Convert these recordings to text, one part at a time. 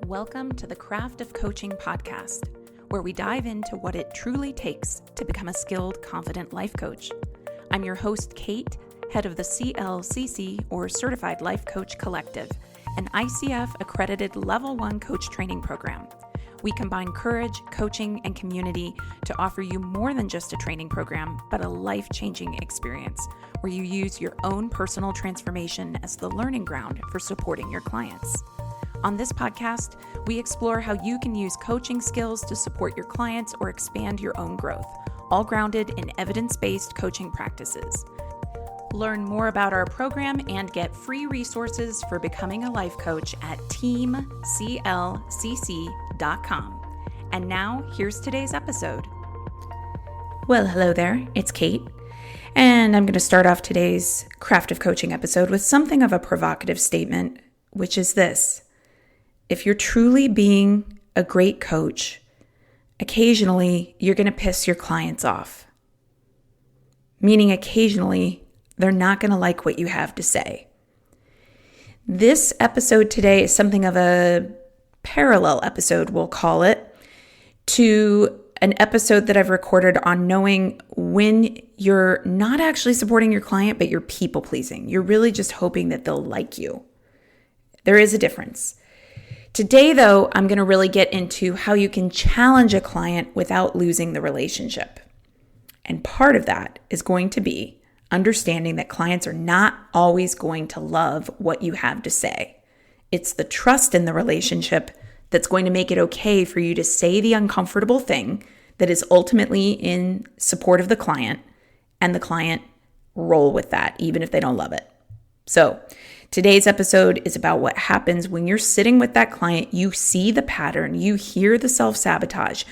Welcome to the Craft of Coaching podcast, where we dive into what it truly takes to become a skilled, confident life coach. I'm your host, Kate, head of the CLCC, or Certified Life Coach Collective, an ICF accredited Level 1 coach training program. We combine courage, coaching, and community to offer you more than just a training program, but a life-changing experience where you use your own personal transformation as the learning ground for supporting your clients. On this podcast, we explore how you can use coaching skills to support your clients or expand your own growth, all grounded in evidence-based coaching practices. Learn more about our program and get free resources for becoming a life coach at teamclcc.com. And now, here's today's episode. Well, hello there, it's Kate, and I'm going to start off today's Craft of Coaching episode with something of a provocative statement, which is this. If you're truly being a great coach, occasionally you're going to piss your clients off. Meaning occasionally they're not going to like what you have to say. This episode today is something of a parallel episode, we'll call it, to an episode that I've recorded on knowing when you're not actually supporting your client, but you're people pleasing. You're really just hoping that they'll like you. There is a difference. Today, though, I'm going to really get into how you can challenge a client without losing the relationship. And part of that is going to be understanding that clients are not always going to love what you have to say. It's the trust in the relationship that's going to make it okay for you to say the uncomfortable thing that is ultimately in support of the client, and the client roll with that, even if they don't love it. So today's episode is about what happens when you're sitting with that client, you see the pattern, you hear the self-sabotage,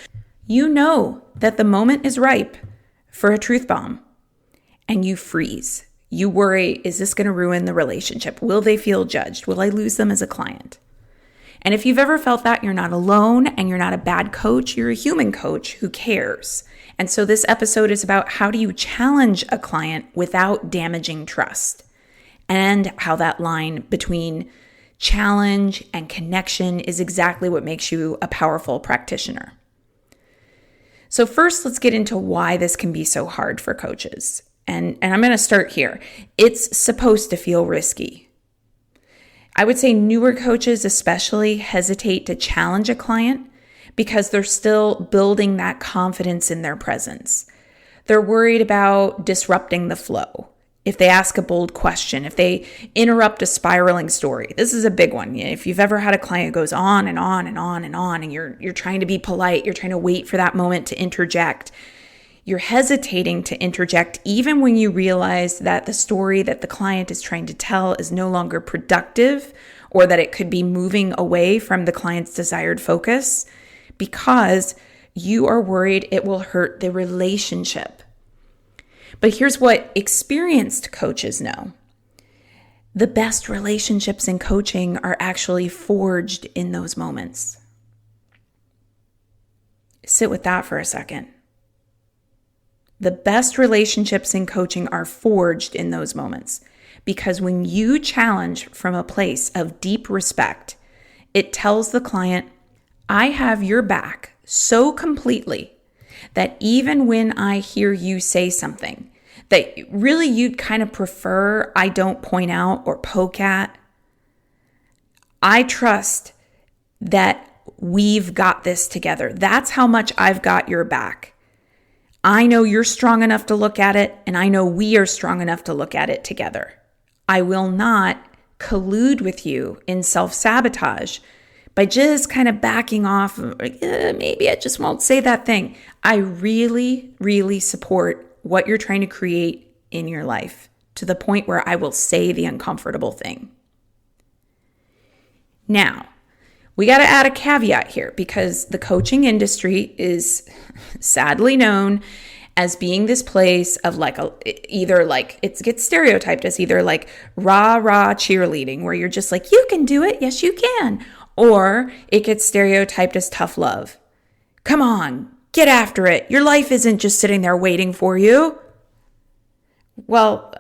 you know that the moment is ripe for a truth bomb, and you freeze. You worry, is this going to ruin the relationship? Will they feel judged? Will I lose them as a client? And if you've ever felt that, you're not alone and you're not a bad coach, you're a human coach who cares. And so this episode is about how do you challenge a client without damaging trust? And how that line between challenge and connection is exactly what makes you a powerful practitioner. So first, let's get into why this can be so hard for coaches. And I'm going to start here. It's supposed to feel risky. I would say newer coaches especially hesitate to challenge a client because they're still building that confidence in their presence. They're worried about disrupting the flow. If they ask a bold question, if they interrupt a spiraling story, this is a big one. If you've ever had a client who goes on and on and on and on, and you're trying to be polite, you're trying to wait for that moment to interject, you're hesitating to interject even when you realize that the story that the client is trying to tell is no longer productive, or that it could be moving away from the client's desired focus, because you are worried it will hurt the relationship. But here's what experienced coaches know. The best relationships in coaching are actually forged in those moments. Sit with that for a second. The best relationships in coaching are forged in those moments, because when you challenge from a place of deep respect, it tells the client, I have your back so completely that even when I hear you say something that really you'd kind of prefer I don't point out or poke at, I trust that we've got this together. That's how much I've got your back. I know you're strong enough to look at it, and I know we are strong enough to look at it together. I will not collude with you in self-sabotage by just kind of backing off, maybe I just won't say that thing. I really, really support what you're trying to create in your life to the point where I will say the uncomfortable thing. Now, we got to add a caveat here, because the coaching industry is sadly known as being this place of it gets stereotyped as either like rah-rah cheerleading, where you're just like, you can do it, yes you can. Or it gets stereotyped as tough love. Come on, get after it. Your life isn't just sitting there waiting for you. Well,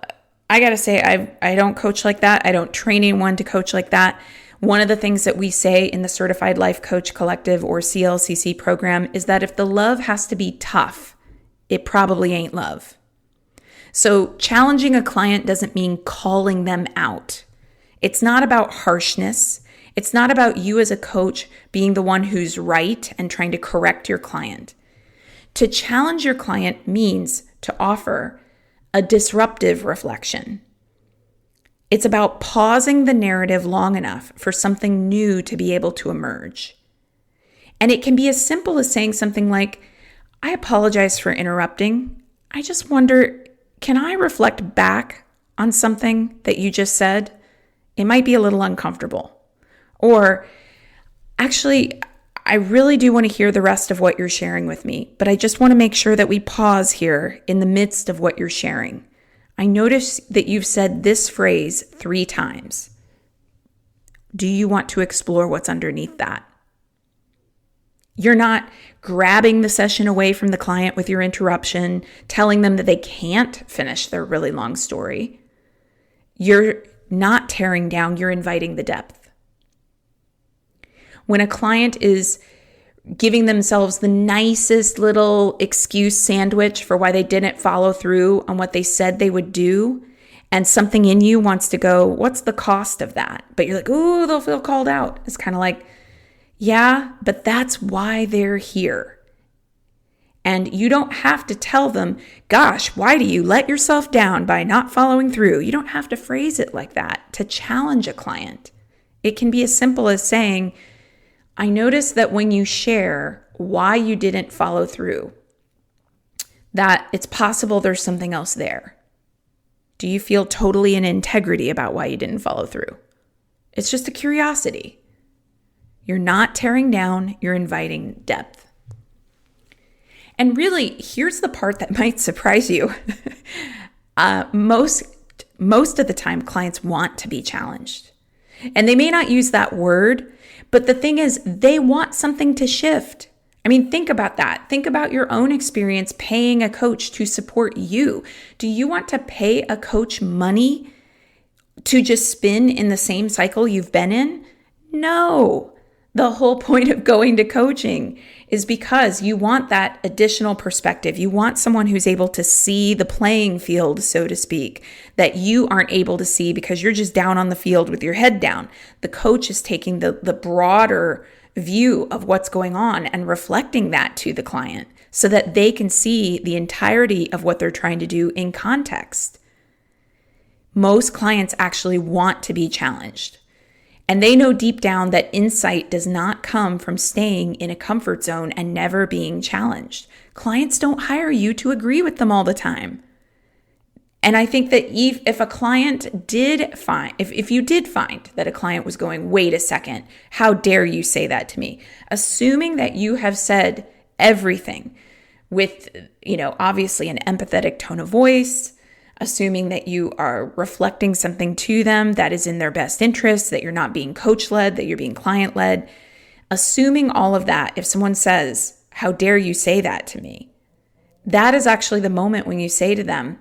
I got to say, I don't coach like that. I don't train anyone to coach like that. One of the things that we say in the Certified Life Coach Collective or CLCC program is that if the love has to be tough, it probably ain't love. So challenging a client doesn't mean calling them out. It's not about harshness. It's not about you as a coach being the one who's right and trying to correct your client. To challenge your client means to offer a disruptive reflection. It's about pausing the narrative long enough for something new to be able to emerge. And it can be as simple as saying something like, I apologize for interrupting. I just wonder, can I reflect back on something that you just said? It might be a little uncomfortable. Or, actually, I really do want to hear the rest of what you're sharing with me, but I just want to make sure that we pause here in the midst of what you're sharing. I notice that you've said this phrase 3 times. Do you want to explore what's underneath that? You're not grabbing the session away from the client with your interruption, telling them that they can't finish their really long story. You're not tearing down, you're inviting the depth. When a client is giving themselves the nicest little excuse sandwich for why they didn't follow through on what they said they would do, and something in you wants to go, what's the cost of that? But you're like, ooh, they'll feel called out. It's kind of like, yeah, but that's why they're here. And you don't have to tell them, gosh, why do you let yourself down by not following through? You don't have to phrase it like that to challenge a client. It can be as simple as saying, I noticed that when you share why you didn't follow through, that it's possible there's something else there. Do you feel totally in integrity about why you didn't follow through? It's just a curiosity. You're not tearing down, you're inviting depth. And really, here's the part that might surprise you. Most of the time, clients want to be challenged. And they may not use that word, but the thing is, they want something to shift. I mean, think about that. Think about your own experience paying a coach to support you. Do you want to pay a coach money to just spin in the same cycle you've been in? No. The whole point of going to coaching is because you want that additional perspective. You want someone who's able to see the playing field, so to speak, that you aren't able to see because you're just down on the field with your head down. The coach is taking the broader view of what's going on and reflecting that to the client so that they can see the entirety of what they're trying to do in context. Most clients actually want to be challenged. And they know deep down that insight does not come from staying in a comfort zone and never being challenged. Clients don't hire you to agree with them all the time. And I think that if a client did find, if you did find that a client was going, wait a second, how dare you say that to me? Assuming that you have said everything with, obviously an empathetic tone of voice, assuming that you are reflecting something to them that is in their best interest, that you're not being coach-led, that you're being client-led. Assuming all of that, if someone says, how dare you say that to me? That is actually the moment when you say to them,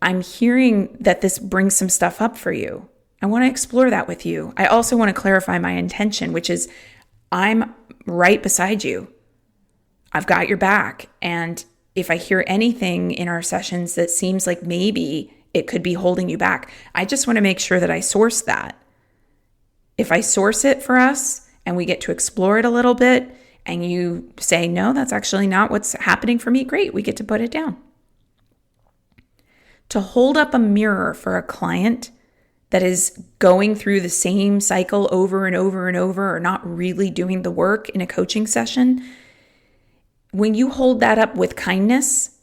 I'm hearing that this brings some stuff up for you. I want to explore that with you. I also want to clarify my intention, which is I'm right beside you. I've got your back. And if I hear anything in our sessions that seems like maybe it could be holding you back, I just want to make sure that I source that. If I source it for us and we get to explore it a little bit and you say, no, that's actually not what's happening for me, great, we get to put it down. To hold up a mirror for a client that is going through the same cycle over and over and over or not really doing the work in a coaching session, when you hold that up with kindness,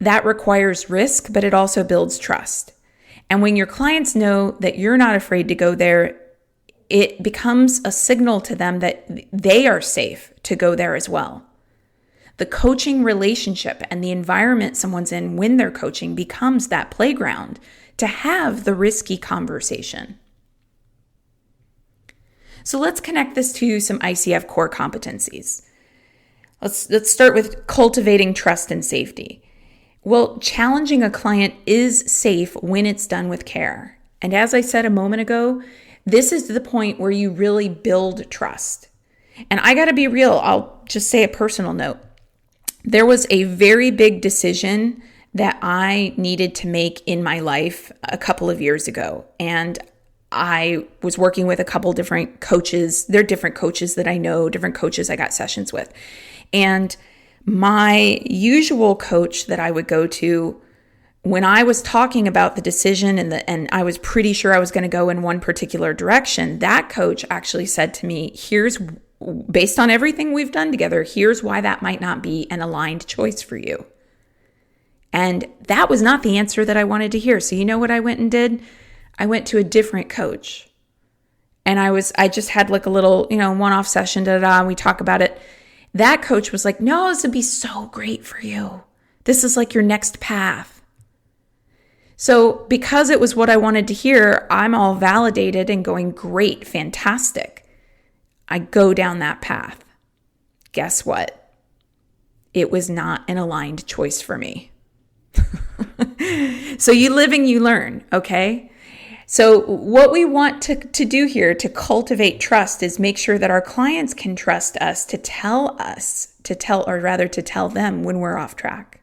that requires risk, but it also builds trust. And when your clients know that you're not afraid to go there, it becomes a signal to them that they are safe to go there as well. The coaching relationship and the environment someone's in when they're coaching becomes that playground to have the risky conversation. So let's connect this to some ICF core competencies. Let's start with cultivating trust and safety. Well, challenging a client is safe when it's done with care. And as I said a moment ago, This is the point where you really build trust. And I got to be real. I'll just say a personal note. There was a very big decision that I needed to make in my life a couple of years ago. And I was working with a couple different coaches. They're different coaches that I know, different coaches I got sessions with. And my usual coach that I would go to when I was talking about the decision and I was pretty sure I was going to go in one particular direction, that coach actually said to me, based on everything we've done together, here's why that might not be an aligned choice for you. And that was not the answer that I wanted to hear. So you know what I went and did? I went to a different coach. And I just had like a little, one-off session, and we talk about it. That coach was like, no, this would be so great for you. This is like your next path. So because it was what I wanted to hear, I'm all validated and going, great, fantastic. I go down that path. Guess what? It was not an aligned choice for me. So you live and you learn, okay? So what we want to do here to cultivate trust is make sure that our clients can trust us to tell them when we're off track.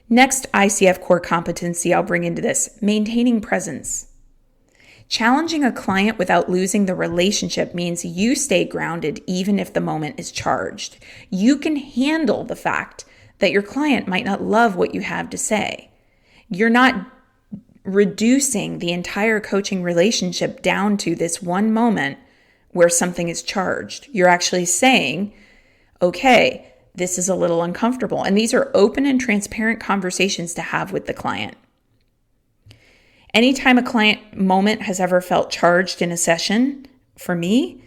Next ICF Core Competency I'll bring into this, maintaining presence. Challenging a client without losing the relationship means you stay grounded even if the moment is charged. You can handle the fact that your client might not love what you have to say. You're not reducing the entire coaching relationship down to this one moment where something is charged. You're actually saying, okay, this is a little uncomfortable. And these are open and transparent conversations to have with the client. Anytime a client moment has ever felt charged in a session, for me,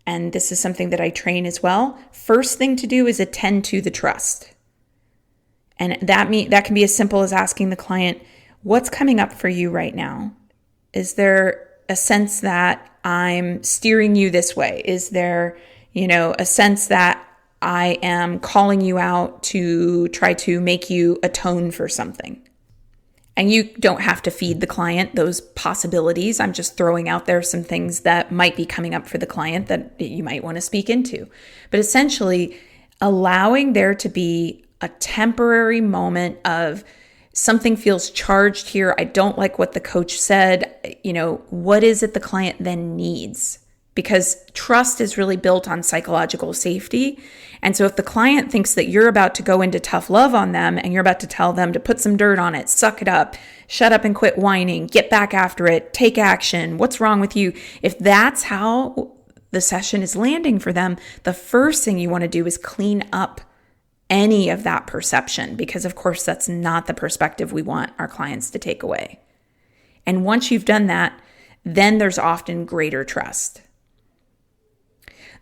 and this is something that I train as well, first thing to do is attend to the trust. And that can be as simple as asking the client, what's coming up for you right now? Is there a sense that I'm steering you this way? Is there, a sense that I am calling you out to try to make you atone for something? And you don't have to feed the client those possibilities. I'm just throwing out there some things that might be coming up for the client that you might want to speak into. But essentially, allowing there to be a temporary moment of something feels charged here. I don't like what the coach said. What is it the client then needs? Because trust is really built on psychological safety. And so if the client thinks that you're about to go into tough love on them and you're about to tell them to put some dirt on it, suck it up, shut up and quit whining, get back after it, take action, what's wrong with you? If that's how the session is landing for them, the first thing you want to do is clean up any of that perception, because of course that's not the perspective we want our clients to take away. And once you've done that, then there's often greater trust.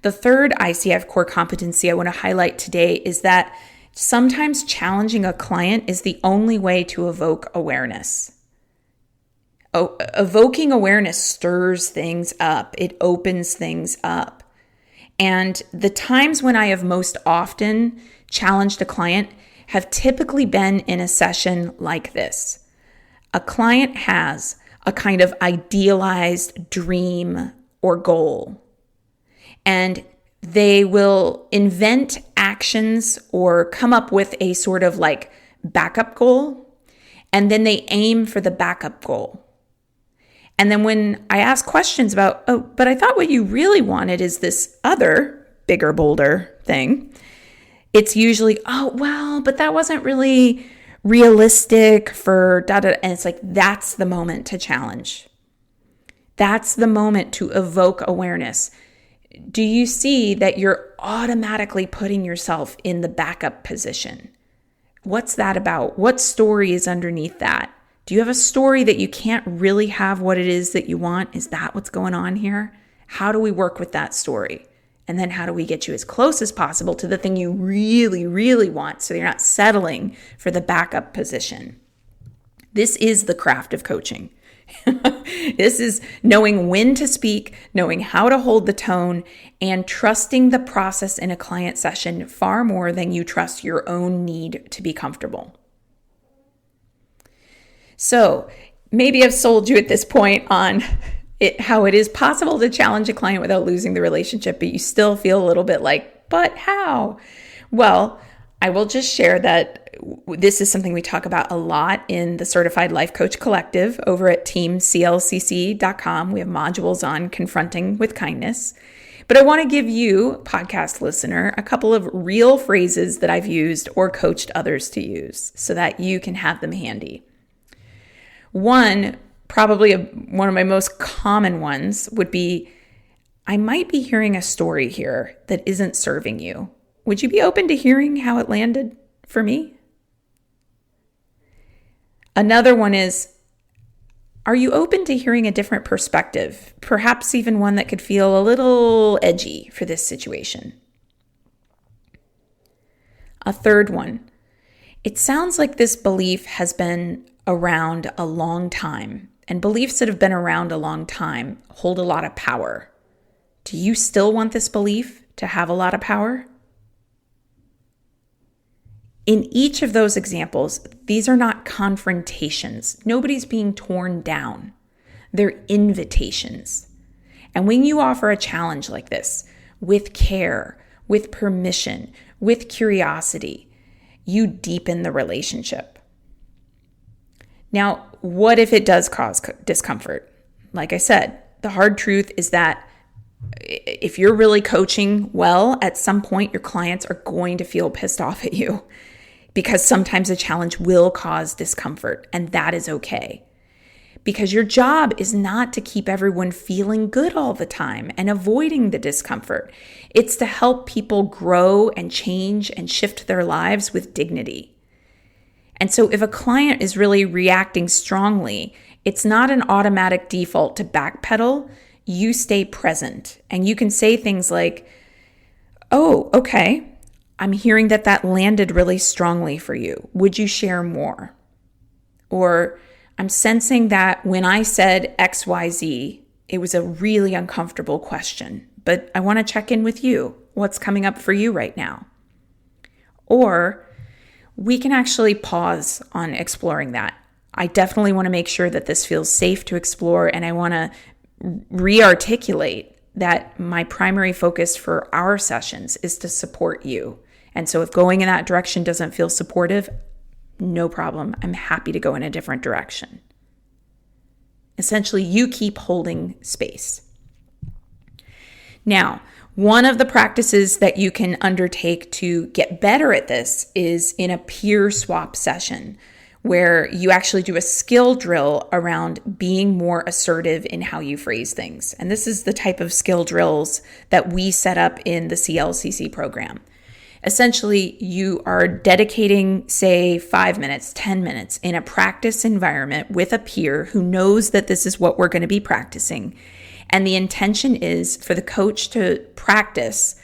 The third ICF core competency I want to highlight today is that sometimes challenging a client is the only way to evoke awareness. Evoking awareness stirs things up. It opens things up. And the times when I have most often challenged a client have typically been in a session like this. A client has a kind of idealized dream or goal, and they will invent actions or come up with a sort of like backup goal, and then they aim for the backup goal. And then when I ask questions about, but I thought what you really wanted is this other bigger, bolder thing, it's usually, but that wasn't really realistic for da-da. And it's like, that's the moment to challenge. That's the moment to evoke awareness. Do you see that you're automatically putting yourself in the backup position? What's that about? What story is underneath that? Do you have a story that you can't really have what it is that you want? Is that what's going on here? How do we work with that story? And then how do we get you as close as possible to the thing you really, really want so you're not settling for the backup position? This is the craft of coaching. This is knowing when to speak, knowing how to hold the tone, and trusting the process in a client session far more than you trust your own need to be comfortable. So maybe I've sold you at this point on how it is possible to challenge a client without losing the relationship, but you still feel a little bit like, but how? Well, I will just share that this is something we talk about a lot in the Certified Life Coach Collective over at teamclcc.com. We have modules on confronting with kindness. But I want to give you, podcast listener, a couple of real phrases that I've used or coached others to use so that you can have them handy. One, probably one of my most common ones would be, I might be hearing a story here that isn't serving you. Would you be open to hearing how it landed for me? Another one is, are you open to hearing a different perspective, perhaps even one that could feel a little edgy for this situation? A third one, it sounds like this belief has been around a long time, and beliefs that have been around a long time hold a lot of power. Do you still want this belief to have a lot of power? In each of those examples, these are not confrontations. Nobody's being torn down. They're invitations. And when you offer a challenge like this, with care, with permission, with curiosity, you deepen the relationship. Now, what if it does cause discomfort? Like I said, the hard truth is that if you're really coaching well, at some point your clients are going to feel pissed off at you, because sometimes a challenge will cause discomfort, and that is okay. Because your job is not to keep everyone feeling good all the time and avoiding the discomfort. It's to help people grow and change and shift their lives with dignity. And so if a client is really reacting strongly, it's not an automatic default to backpedal. You stay present, and you can say things like, oh, okay, I'm hearing that landed really strongly for you. Would you share more? Or I'm sensing that when I said XYZ, it was a really uncomfortable question, but I want to check in with you. What's coming up for you right now? Or we can actually pause on exploring that. I definitely want to make sure that this feels safe to explore, and I want to re-articulate that my primary focus for our sessions is to support you. And so if going in that direction doesn't feel supportive, no problem. I'm happy to go in a different direction. Essentially, you keep holding space. Now, one of the practices that you can undertake to get better at this is in a peer swap session, where you actually do a skill drill around being more assertive in how you phrase things. And this is the type of skill drills that we set up in the CLCC program. Essentially, you are dedicating, say, 5 minutes, 10 minutes in a practice environment with a peer who knows that this is what we're going to be practicing. And the intention is for the coach to practice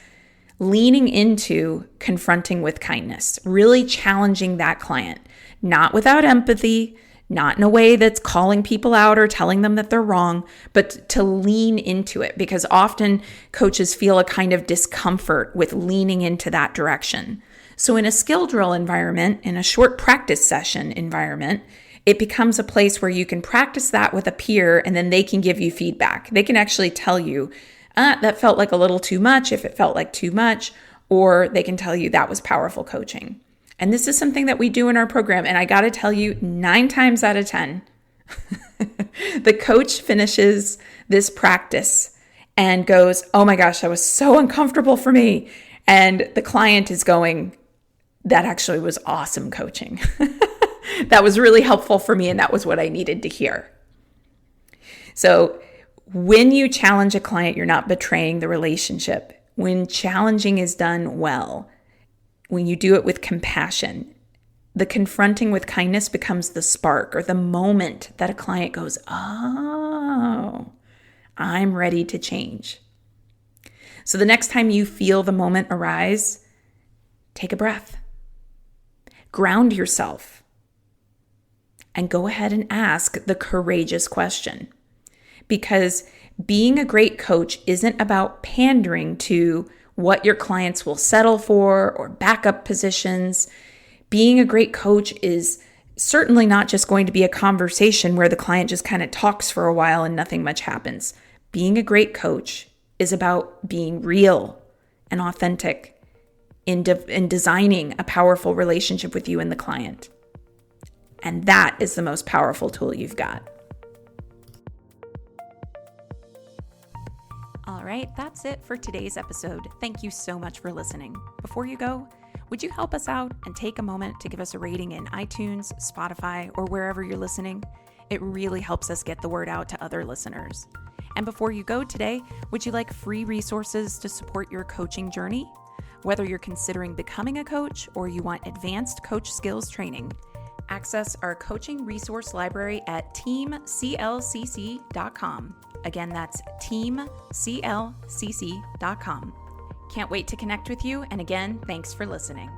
leaning into confronting with kindness, really challenging that client, not without empathy, not in a way that's calling people out or telling them that they're wrong, but to lean into it, because often coaches feel a kind of discomfort with leaning into that direction. So in a skill drill environment, in a short practice session environment, it becomes a place where you can practice that with a peer, and then they can give you feedback. They can actually tell you, that felt like a little too much, if it felt like too much, or they can tell you that was powerful coaching. And this is something that we do in our program. And I got to tell you, 9 times out of 10, the coach finishes this practice and goes, oh my gosh, that was so uncomfortable for me. And the client is going, that actually was awesome coaching. That was really helpful for me. And that was what I needed to hear. So when you challenge a client, you're not betraying the relationship. When challenging is done well, when you do it with compassion, the confronting with kindness becomes the spark or the moment that a client goes, oh, I'm ready to change. So the next time you feel the moment arise, take a breath, ground yourself, and go ahead and ask the courageous question. Because being a great coach isn't about pandering to what your clients will settle for or backup positions. Being a great coach is certainly not just going to be a conversation where the client just kind of talks for a while and nothing much happens. Being a great coach is about being real and authentic in designing a powerful relationship with you and the client. And that is the most powerful tool you've got. All right, that's it for today's episode. Thank you so much for listening. Before you go, would you help us out and take a moment to give us a rating in iTunes, Spotify, or wherever you're listening? It really helps us get the word out to other listeners. And before you go today, would you like free resources to support your coaching journey? Whether you're considering becoming a coach or you want advanced coach skills training, access our coaching resource library at teamclcc.com. Again, that's teamclcc.com. Can't wait to connect with you, and again, thanks for listening.